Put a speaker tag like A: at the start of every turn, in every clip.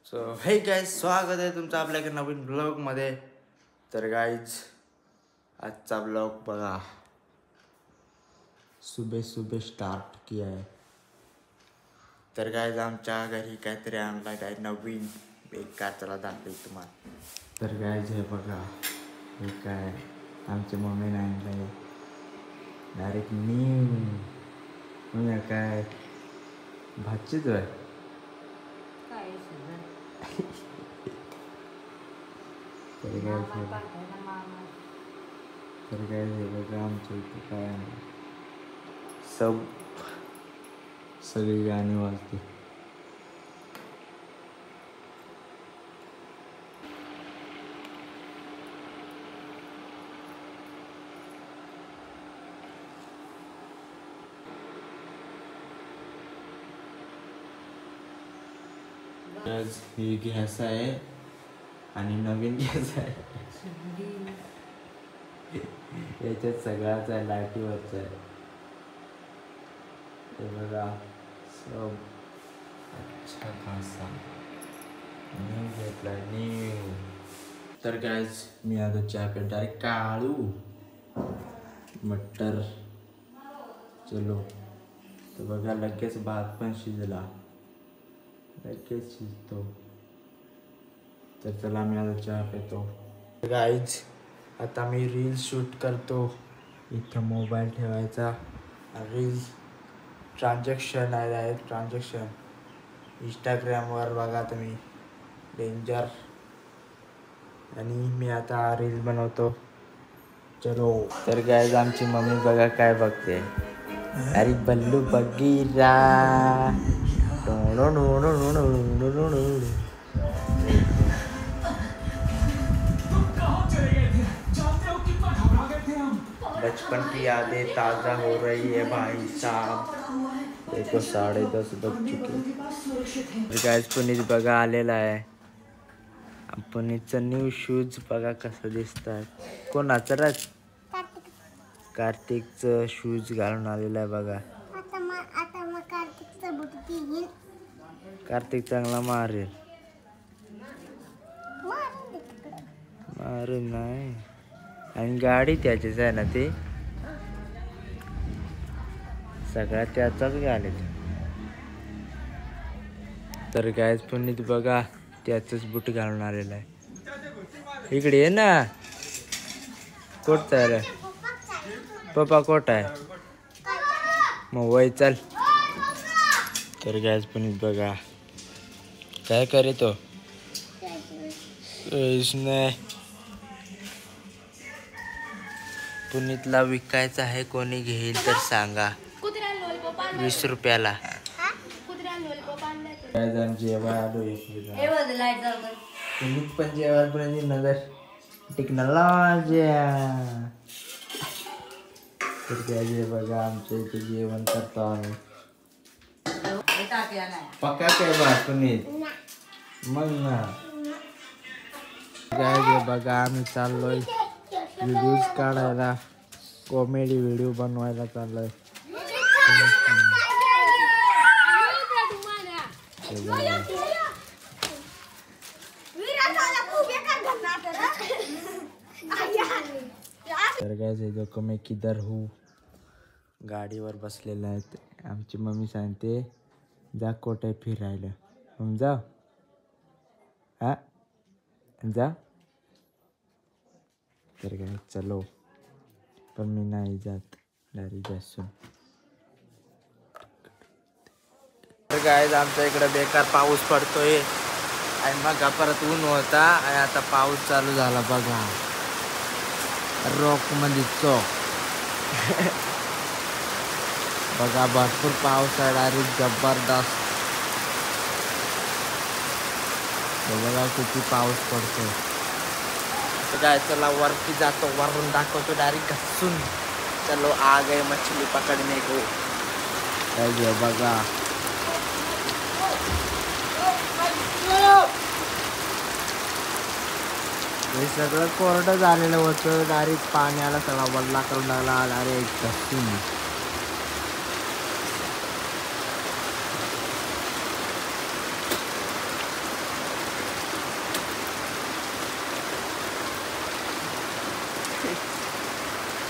A: So हे guys, स्वागत आहे तुमचं आपल्या एका नवीन ब्लॉगमध्ये. तर गाईज, आजचा ब्लॉग बघा, सुबह सुबह स्टार्ट किया आहे. तर गाईज, आमच्या घरी काहीतरी आणला काय नवीन बेकार, चला दाखवेल तुम्हाला. तर गाईज हे बघा, हे काय आमच्या मम्मीने आणलंय डायरेक्ट न्यू. काय भाजीच आहे. तर काय हे बघा, आमच्या इथे काय सगळी गाणी वाजते. ही गॅस आहे आणि नवीन गॅस आहे. याच्यात सगळाच आहे, लाईटीवरच आहे. हे बघा, सब अच्छा खासा न्यू घेतला न्यू. तर गॅस, मी आता चहा पे डायरेक्ट काढू मटर. चलो, तर बघा लगेच भात पण शिजला, लगेच शिजतो. तर चला, मी आता चहा पितो. गाईज, आता मी रील शूट करतो. इथं मोबाईल ठेवायचा, रील ट्रान्झॅक्शन आहे, ट्रान्झॅक्शन इंस्टाग्रामवर बघा तुम्ही, डेंजर. आणि मी आता रील बनवतो. चलो. तर गाईज, आमची मम्मी बघा काय बघते. अरे बल्लू बगीरा. बचपन की यादें ताज़ा हो रही है भाई साहब. देखो 10:30 बज चुके. गाइस, पुनीत बघा आलेला आहे. पुनीतचं न्यू शूज बघा कसं दिसतात. कोणाचं रे? कार्तिकचं शूज घालून आलेला आहे बघा. कार्तिक चांगला मारेल. मारेल नाही. आणि गाडी त्याचीच आहे ना, ते सगळ्या त्याचाच गाडी. तर गायज, पुनीत बघा त्याचंच बूट घालून आलेला आहे. इकडे ये ना. कोट आहे पप्पा, कोट आहे मग वय चल. तर गायज, पुनीत बघा काय करे तो. इसने पुनीतला विकायचा आहे, कोणी घेईल तर सांगा. 20 रुपयाला. जेवाय आलो. पुनीत पण जेवायला नगर टेक्नॉलॉजी. तर काय बघा, आमच्या इथे जेवण करतो आम्ही. पक्का काय बा पुनीत मग ना. काय बघा, आम्ही चाललोय व्हिडिओज काढायला, कॉमेडी व्हिडिओ बनवायला चाललोय. तर काय देखो मैं किधर हूँ. गाडीवर बसलेला आहे. आमची मम्मी सांगते जा कोठे फिरायला. मग जा, हा जा. तर काय चलो, पण मी नाही जात डायरेक्ट बसून. तर काय, आमच्या इकडे बेकार पाऊस पडतोय आणि मग परत ऊन होता आणि आता पाऊस चालू झाला बघा. रॉक मध्ये चौक बघा, भरपूर पाऊस आहे डायरेक्ट जबरदस्त. बघा किती पाऊस पडतो. काय, चला वरती जातो, वरून दाखवतो डायरेक्ट घसून. चलो, आ गए मछली पकड़ने को. काय बघा, हे सगळं कोरडं झालेलं होतं. डायरेक्ट पाण्याला सगळा वल्ला करून लागला डायरेक्ट घसून.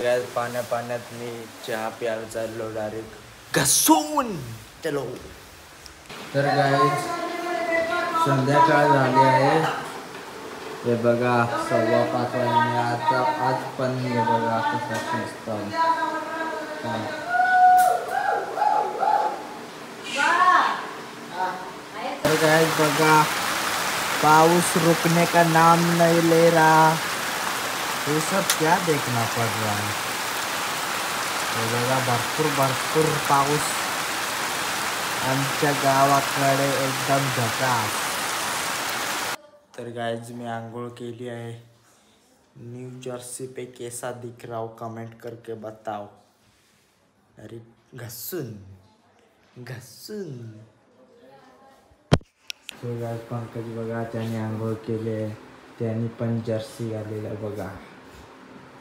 A: काय पाण्यात मी चहा प्यायला चाललो डायरेक्ट घसून चलो. तर काय संध्याकाळ झाली आहे. हे बघा 5:15 वाजले. आज पण हे बघा कसं शिजतं. तर काय बघा पाऊस रुकने का नाम नहीं ले रहा. ये सब क्या देखना पड़ रहा है. हे बघा भरपूर पाऊस आमच्या गावाकडे एकदम झकास. तर गाइस मी आंघोळ केली आहे. न्यू जर्सी पे कैसा दिख रहा हो कमेंट करके बताओ. अरे घसून तो गाइस पंकज बघा त्याने आंघोळ केली आहे. त्याने पण जर्सी घालेला बघा.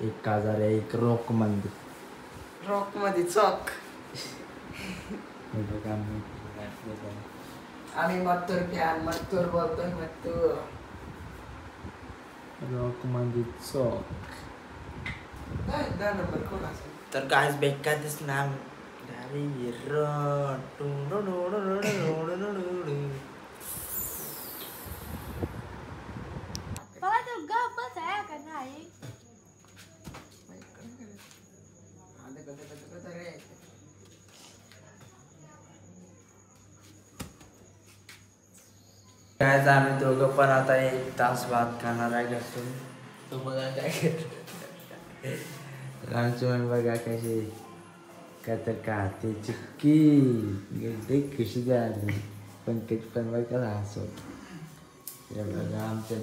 A: 1001 रॉक मध्ये चॉक. हे बघा मी
B: आम्ही मत्तूर बोलतोय मत्तूर.
A: रॉक मध्ये चॉक.
B: नंबर कोण असेल.
A: तर गाइस बेकार दिसणार. अरे काय आम्ही दोघं पण आता 1 तास भात खाणार आहे घसून. तो बघा काय आमची मम्मी बघा कशी काय तर खाते चिक्की गड्डे कशी झाली. पंकज पण बघा हसत. हे बघा आमचं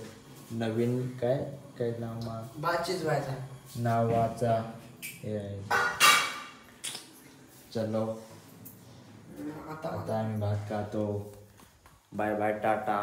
A: नवीन काय नाव नावाचा हे आहे. चलो आता आम्ही भात खातो. Bye bye Tata.